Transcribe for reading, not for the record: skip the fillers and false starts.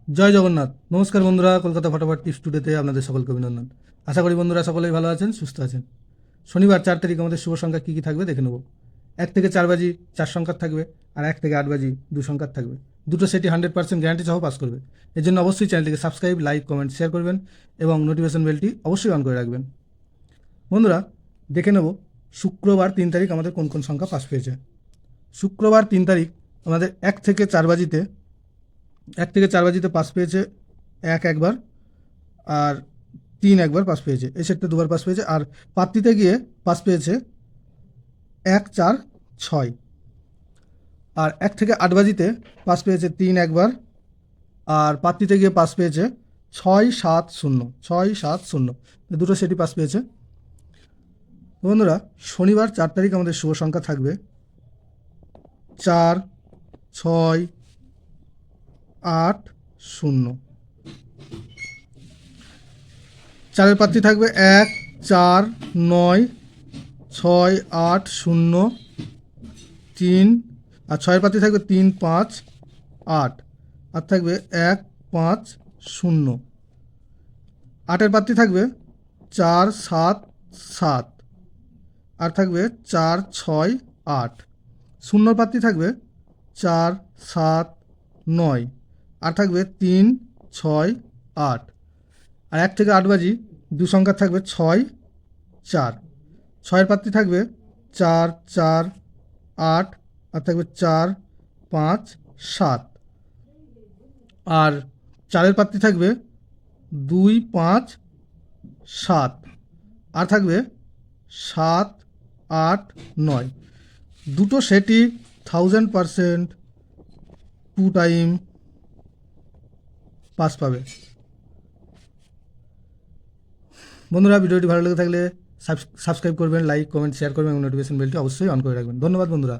জয় জগন্নাথ। নমস্কার বন্ধুরা, কলকাতা ফটাফট টিপস টুডেতে আপনাদের সকলকে অভিনন্দন। আশা করি বন্ধুরা সকলেই ভালো আছেন, সুস্থ আছেন। শনিবার 4 তারিখ আমাদের শুভ সংখ্যা কী কী থাকবে দেখে নেব। 1 থেকে 4 বাজি 4 সংখ্যার থাকবে, আর 1 থেকে 8 বাজি 2 সংখ্যার থাকবে। দুটো সেটি 100% গ্যারান্টি সহ পাস করবে। এর জন্য অবশ্যই চ্যানেলটিকে সাবস্ক্রাইব, লাইক, কমেন্ট, শেয়ার করবেন এবং নোটিফিকেশন বেলটি অবশ্যই অন করে রাখবেন। বন্ধুরা, দেখে নেব শুক্রবার 3 তারিখ আমাদের কোন কোন সংখ্যা পাস পেয়েছে। শুক্রবার 3 তারিখ আমাদের 1 থেকে 4 বাজিতে পাস পেয়েছে 1 একবার, আর 3 একবার পাস পেয়েছে। এই সেটটা দুবার পাস পেয়েছে। আর পাত্রিতে গিয়ে পাস পেয়েছে 1, 4, 6। আর 1 থেকে 8 বাজিতে পাস পেয়েছে 3 একবার, আর পাত্রিতে গিয়ে পাস পেয়েছে 6, 7, 0, 6, 7, 0। দুটো সেটই পাস পেয়েছে। তো বন্ধুরা, শনিবার 4 তারিখ আমাদের শুভ সংখ্যা থাকবে 4, 6, 8, 0। চারের পাত্রী থাকবে 1, 4, 9, 6, 8, 0, 3। আর 6-এর পাত্রী থাকবে 3, 5, 8। আর থাকবে 1, 5, 0। 8-এর পাত্রী থাকবে 4, 7, 7। আর থাকবে 4, 6, 8। 0-র পাত্রী থাকবে 4, 7, 9। আর থাকবে 3, 6, 8। আর 1 থেকে 8 বাজি 2 সংখ্যার থাকবে 6, 4। 6-এর পাত্রী থাকবে 4, 4, 8। আর থাকবে 4, 5, 7। আর 4-এর পাত্রী থাকবে 2, 5, 7। আর থাকবে 7, 8, 9। দুটো সেটই 1000% 2 টাইম পাস পাবে। বন্ধুরা, ভিডিওটি ভালো লেগে থাকলে সাবস্ক্রাইব করবেন, লাইক, কমেন্ট, শেয়ার করবেন এবং নোটিফিকেশন বেলটি অবশ্যই অন করে রাখবেন। ধন্যবাদ বন্ধুরা।